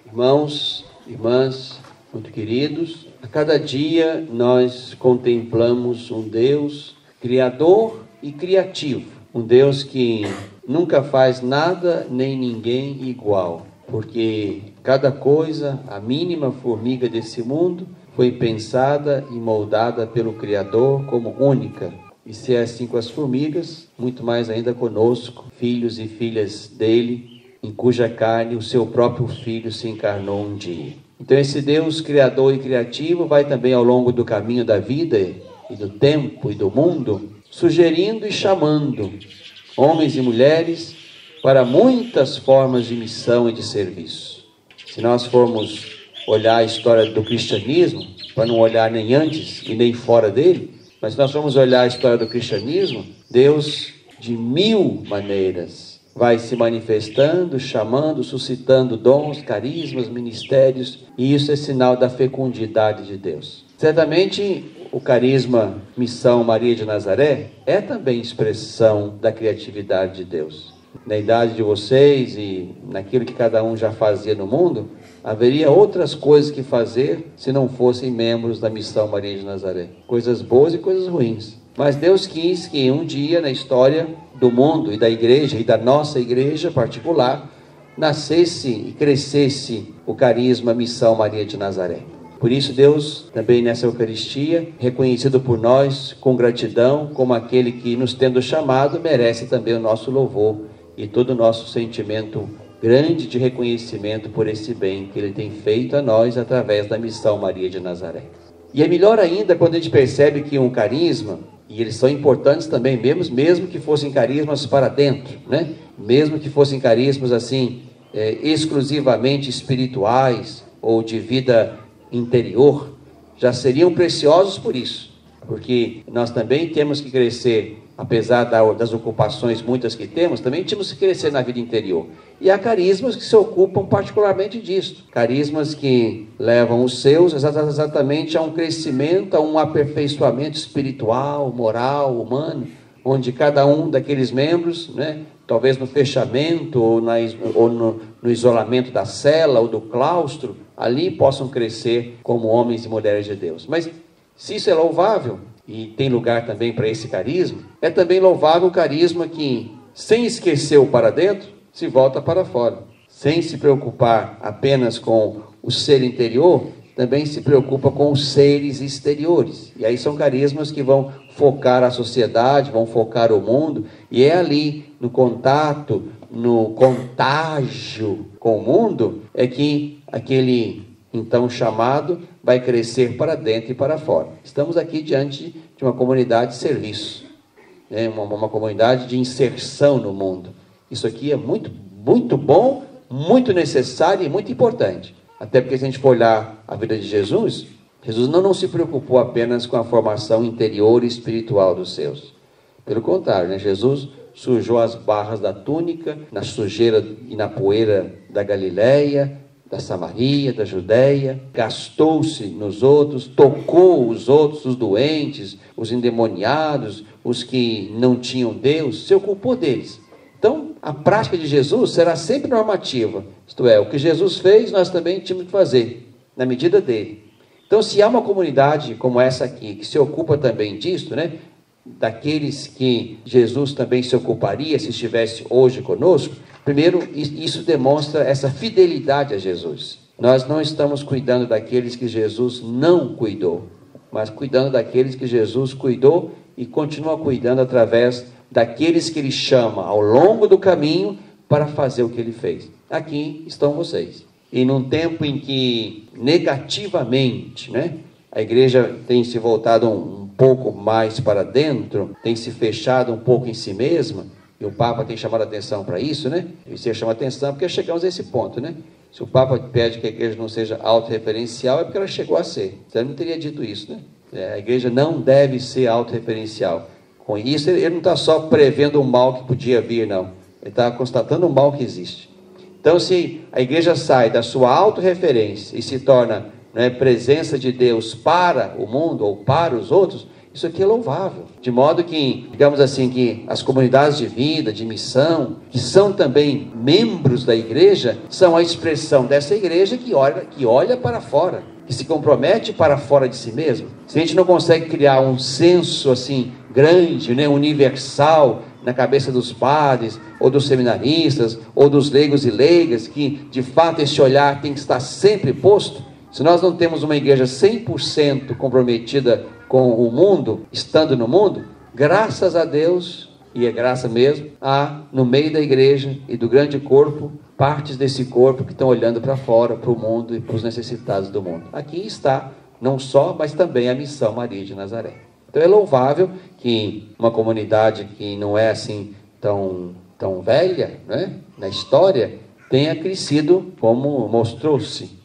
Irmãos, irmãs, muito queridos, a cada dia nós contemplamos um Deus criador e criativo, um Deus que nunca faz nada nem ninguém igual, porque cada coisa, a mínima formiga desse mundo, foi pensada e moldada pelo Criador como única. E se é assim com as formigas, muito mais ainda conosco, filhos e filhas dele, em cuja carne o seu próprio Filho se encarnou um dia. Então esse Deus criador e criativo vai também ao longo do caminho da vida e do tempo e do mundo, sugerindo e chamando homens e mulheres para muitas formas de missão e de serviço. Se nós formos olhar a história do cristianismo, para não olhar nem antes e nem fora dele, mas se nós formos olhar a história do cristianismo, Deus de mil maneiras vai se manifestando, chamando, suscitando dons, carismas, ministérios, e isso é sinal da fecundidade de Deus. Certamente o carisma Missão Maria de Nazaré é também expressão da criatividade de Deus. Na idade de vocês e naquilo que cada um já fazia no mundo, haveria outras coisas que fazer se não fossem membros da Missão Maria de Nazaré. Coisas boas e coisas ruins. Mas Deus quis que um dia na história do mundo e da igreja e da nossa igreja particular, nascesse e crescesse o carisma Missão Maria de Nazaré. Por isso Deus, também nessa Eucaristia, reconhecido por nós com gratidão, como aquele que nos tendo chamado, merece também o nosso louvor e todo o nosso sentimento grande de reconhecimento por esse bem que Ele tem feito a nós através da Missão Maria de Nazaré. E é melhor ainda quando a gente percebe que um carisma, e eles são importantes também, mesmo que fossem carismas para dentro, né? Mesmo que fossem carismas assim, exclusivamente espirituais ou de vida interior, já seriam preciosos por isso, porque nós também temos que crescer, apesar das ocupações muitas que temos, também temos que crescer na vida interior. E há carismas que se ocupam particularmente disso, carismas que levam os seus exatamente a um crescimento, a um aperfeiçoamento espiritual, moral, humano, onde cada um daqueles membros, né, talvez no fechamento ou no isolamento da cela ou do claustro, ali possam crescer como homens e mulheres de Deus. Mas se isso é louvável, e tem lugar também para esse carisma, é também louvável o carisma que, sem esquecer o para dentro, se volta para fora. Sem se preocupar apenas com o ser interior, também se preocupa com os seres exteriores. E aí são carismas que vão focar a sociedade, vão focar o mundo, e é ali, no contato, no contágio com o mundo, é que aquele então chamado vai crescer para dentro e para fora. Estamos aqui diante de uma comunidade de serviço, né? uma comunidade de inserção no mundo. Isso aqui é muito, muito bom, muito necessário e muito importante. Até porque se a gente for olhar a vida de Jesus, Jesus não se preocupou apenas com a formação interior e espiritual dos seus. Pelo contrário, né? Jesus sujou as barras da túnica, na sujeira e na poeira da Galileia, da Samaria, da Judéia, gastou-se nos outros, tocou os outros, os doentes, os endemoniados, os que não tinham Deus, se ocupou deles. Então, a prática de Jesus será sempre normativa, isto é, o que Jesus fez, nós também tínhamos que fazer, na medida dele. Então, se há uma comunidade como essa aqui, que se ocupa também disso, né, daqueles que Jesus também se ocuparia se estivesse hoje conosco, primeiro, isso demonstra essa fidelidade a Jesus. Nós não estamos cuidando daqueles que Jesus não cuidou, mas cuidando daqueles que Jesus cuidou e continua cuidando através daqueles que Ele chama ao longo do caminho para fazer o que Ele fez. Aqui estão vocês. E num tempo em que negativamente, né, a igreja tem se voltado um pouco mais para dentro, tem se fechado um pouco em si mesma, e o Papa tem chamado a atenção para isso, né? E você chama a atenção porque chegamos a esse ponto, né? Se o Papa pede que a igreja não seja autorreferencial, é porque ela chegou a ser. Então, ele não teria dito isso, né? A igreja não deve ser autorreferencial. Com isso, ele não está só prevendo o mal que podia vir, não. Ele está constatando o mal que existe. Então, se a igreja sai da sua autorreferência e se torna, né, presença de Deus para o mundo ou para os outros, Isso aqui é louvável. De modo que, digamos assim, que as comunidades de vida, de missão, que são também membros da igreja, são a expressão dessa igreja que olha para fora, que se compromete para fora de si mesmo. Se a gente não consegue criar um senso assim grande, né, universal, na cabeça dos padres, ou dos seminaristas, ou dos leigos e leigas, que de fato esse olhar tem que estar sempre posto, se nós não temos uma igreja 100% comprometida com o mundo, estando no mundo, graças a Deus, e é graça mesmo, há no meio da igreja e do grande corpo, partes desse corpo que estão olhando para fora, para o mundo e para os necessitados do mundo. Aqui está, não só, mas também a missão Maria de Nazaré. Então é louvável que uma comunidade que não é assim tão velha, né, na história, tenha crescido como mostrou-se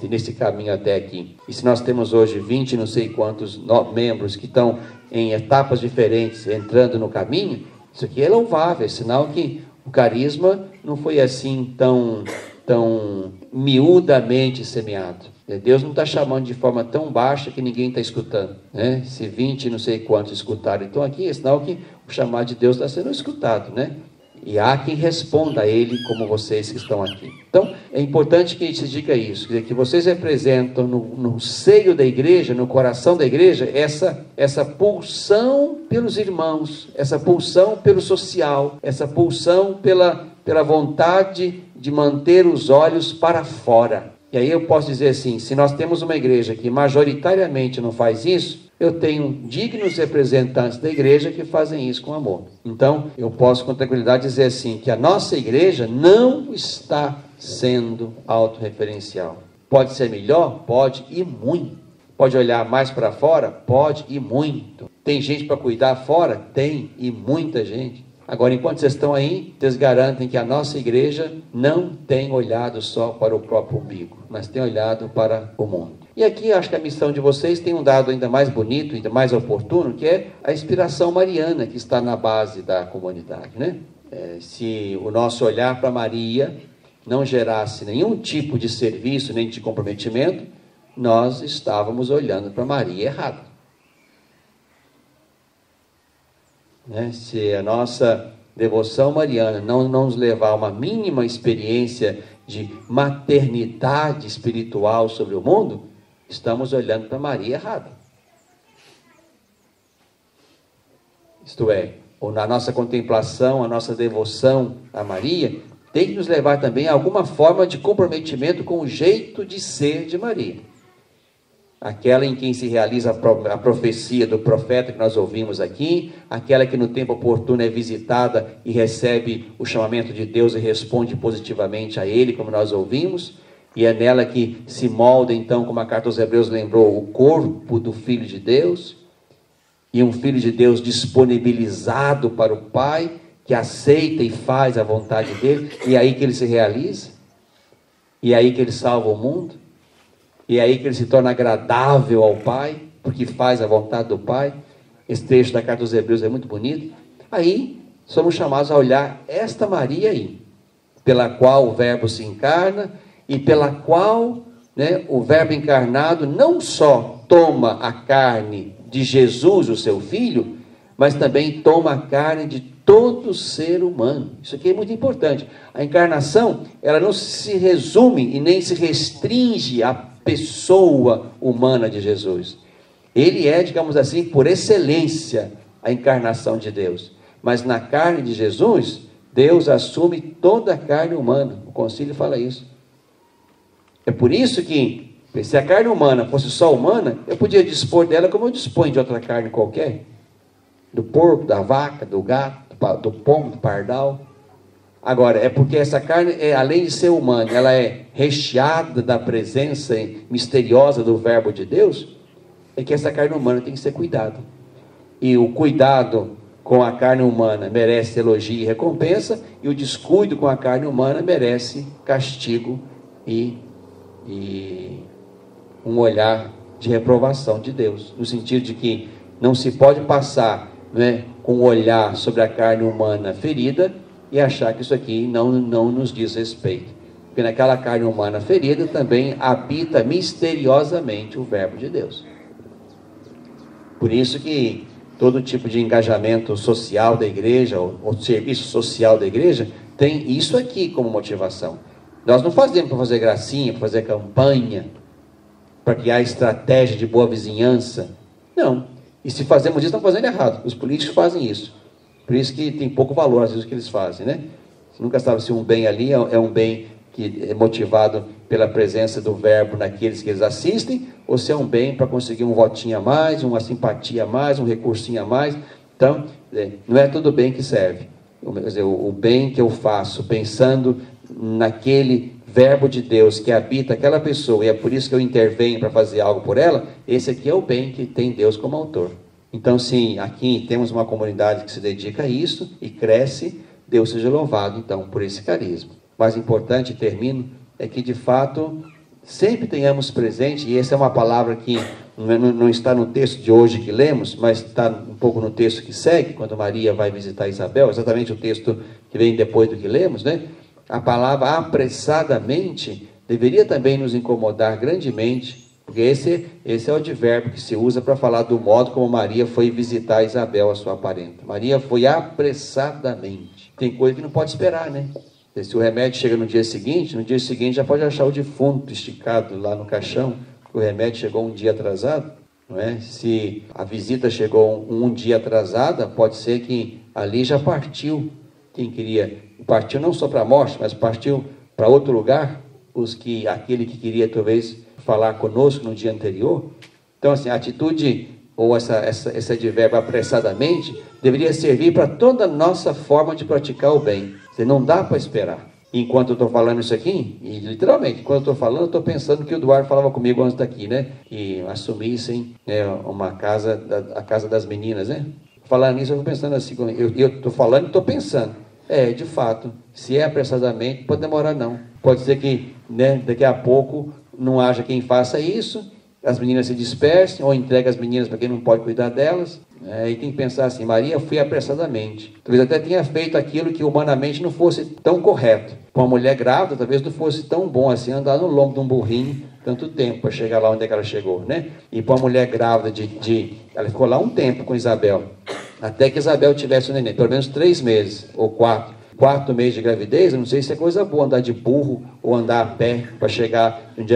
nesse caminho até aqui. E se nós temos hoje 20 não sei quantos membros que estão em etapas diferentes entrando no caminho, isso aqui é louvável, é sinal que o carisma não foi assim tão miudamente semeado. Deus não está chamando de forma tão baixa que ninguém está escutando, né? Se 20 não sei quantos escutaram, então aqui é sinal que o chamado de Deus está sendo escutado, né? E há quem responda a Ele como vocês que estão aqui. Então, é importante que a gente diga isso, que vocês representam no seio da igreja, no coração da igreja, essa pulsão pelos irmãos, essa pulsão pelo social, essa pulsão pela vontade de manter os olhos para fora. E aí eu posso dizer assim, se nós temos uma igreja que majoritariamente não faz isso, eu tenho dignos representantes da igreja que fazem isso com amor. Então, eu posso com tranquilidade dizer assim, que a nossa igreja não está sendo autorreferencial. Pode ser melhor? Pode, e muito. Pode olhar mais para fora? Pode, e muito. Tem gente para cuidar fora? Tem, e muita gente. Agora, enquanto vocês estão aí, vocês garantem que a nossa igreja não tem olhado só para o próprio umbigo, mas tem olhado para o mundo. E aqui acho que a missão de vocês tem um dado ainda mais bonito, ainda mais oportuno, que é a inspiração mariana que está na base da comunidade, né? Se o nosso olhar para Maria não gerasse nenhum tipo de serviço, nem de comprometimento, nós estávamos olhando para Maria errado. Né? Se a nossa devoção mariana não nos levar a uma mínima experiência de maternidade espiritual sobre o mundo, estamos olhando para Maria errado. Isto é, ou na nossa contemplação, a nossa devoção a Maria, tem que nos levar também a alguma forma de comprometimento com o jeito de ser de Maria. Aquela em quem se realiza a profecia do profeta que nós ouvimos aqui, aquela que no tempo oportuno é visitada e recebe o chamamento de Deus e responde positivamente a ele, como nós ouvimos, e é nela que se molda então, como a carta aos Hebreus lembrou, o corpo do Filho de Deus, e um Filho de Deus disponibilizado para o Pai, que aceita e faz a vontade dele, e é aí que ele se realiza, e é aí que ele salva o mundo, e é aí que ele se torna agradável ao Pai, porque faz a vontade do Pai. Esse trecho da carta aos Hebreus é muito bonito. Aí somos chamados a olhar esta Maria aí, pela qual o Verbo se encarna, e pela qual, né, o Verbo encarnado não só toma a carne de Jesus, o seu Filho, mas também toma a carne de todo ser humano. Isso aqui é muito importante. A encarnação, ela não se resume e nem se restringe à pessoa humana de Jesus. Ele é, digamos assim, por excelência, a encarnação de Deus. Mas na carne de Jesus, Deus assume toda a carne humana. O concílio fala isso. É por isso que, se a carne humana fosse só humana, eu podia dispor dela como eu disponho de outra carne qualquer. Do porco, da vaca, do gato, do pombo, do pardal. Agora, é porque essa carne, além de ser humana, ela é recheada da presença misteriosa do Verbo de Deus, é que essa carne humana tem que ser cuidada. E o cuidado com a carne humana merece elogio e recompensa, e o descuido com a carne humana merece castigo e um olhar de reprovação de Deus, no sentido de que não se pode passar, né, com um olhar sobre a carne humana ferida e achar que isso aqui não nos diz respeito. Porque naquela carne humana ferida também habita misteriosamente o Verbo de Deus. Por isso que todo tipo de engajamento social da igreja, ou serviço social da igreja, tem isso aqui como motivação. Nós não fazemos para fazer gracinha, para fazer campanha, para criar estratégia de boa vizinhança. Não. E se fazemos isso, estamos fazendo errado. Os políticos fazem isso. Por isso que tem pouco valor, às vezes, o que eles fazem, né? Você nunca sabe se um bem ali é um bem que é motivado pela presença do verbo naqueles que eles assistem, ou se é um bem para conseguir um votinho a mais, uma simpatia a mais, um recursinho a mais. Então, não é todo bem que serve. Quer dizer, o bem que eu faço pensando naquele verbo de Deus que habita aquela pessoa, e é por isso que eu intervenho para fazer algo por ela, esse aqui é o bem que tem Deus como autor. Então, sim, aqui temos uma comunidade que se dedica a isso e cresce. Deus seja louvado, então, por esse carisma. O mais importante, termino, é que, de fato, sempre tenhamos presente, e essa é uma palavra que não está no texto de hoje que lemos, mas está um pouco no texto que segue, quando Maria vai visitar Isabel, exatamente o texto que vem depois do que lemos, né? A palavra apressadamente deveria também nos incomodar grandemente, porque esse é o advérbio que se usa para falar do modo como Maria foi visitar Isabel, a sua parenta. Maria foi apressadamente. Tem coisa que não pode esperar, né? Se o remédio chega no dia seguinte já pode achar o defunto esticado lá no caixão, porque o remédio chegou um dia atrasado, não é? Se a visita chegou um dia atrasada, pode ser que ali já partiu quem queria. Partiu não só para a morte, mas partiu para outro lugar, aquele que queria talvez falar conosco no dia anterior. Então, assim, a atitude, ou esse advérbio apressadamente, deveria servir para toda a nossa forma de praticar o bem. Você não dá para esperar. Enquanto eu estou falando isso aqui, e literalmente, quando eu estou falando, eu estou pensando que o Eduardo falava comigo antes daqui, né? Que assumissem a casa das meninas, né? Falando nisso, eu estou pensando assim, eu estou falando e estou pensando. De fato, se é apressadamente, pode demorar não. Pode ser que, né, daqui a pouco não haja quem faça isso, as meninas se dispersem, ou entregue as meninas para quem não pode cuidar delas. E tem que pensar assim, Maria foi apressadamente. Talvez até tenha feito aquilo que humanamente não fosse tão correto. Para uma mulher grávida, talvez não fosse tão bom assim andar no lombo de um burrinho tanto tempo para chegar lá onde é que ela chegou, né? E para uma mulher grávida ela ficou lá um tempo com Isabel, até que Isabel tivesse um neném, pelo menos 3 meses ou 4. 4 meses de gravidez, eu não sei se é coisa boa andar de burro ou andar a pé para chegar onde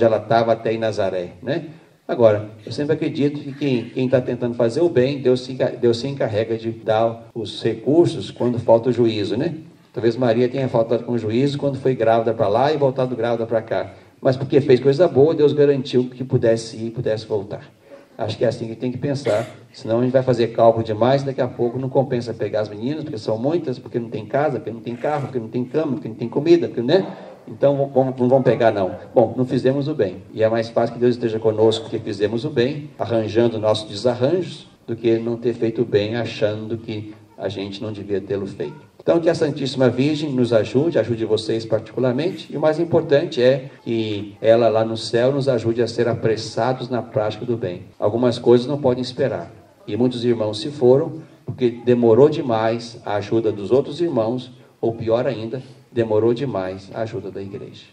ela estava até em Nazaré, né? Agora, eu sempre acredito que quem está tentando fazer o bem, Deus se encarrega de dar os recursos quando falta o juízo, né? Talvez Maria tenha faltado com o juízo quando foi grávida para lá e voltado grávida para cá. Mas porque fez coisa boa, Deus garantiu que pudesse ir e pudesse voltar. Acho que é assim que tem que pensar, senão a gente vai fazer cálculo demais, daqui a pouco não compensa pegar as meninas, porque são muitas, porque não tem casa, porque não tem carro, porque não tem cama, porque não tem comida, porque, né? Então não vão pegar não. Bom, não fizemos o bem, e é mais fácil que Deus esteja conosco porque fizemos o bem, arranjando nossos desarranjos, do que não ter feito o bem achando que a gente não devia tê-lo feito. Então, que a Santíssima Virgem nos ajude vocês particularmente, e o mais importante é que ela lá no céu nos ajude a ser apressados na prática do bem. Algumas coisas não podem esperar, e muitos irmãos se foram, porque demorou demais a ajuda dos outros irmãos, ou pior ainda, demorou demais a ajuda da igreja.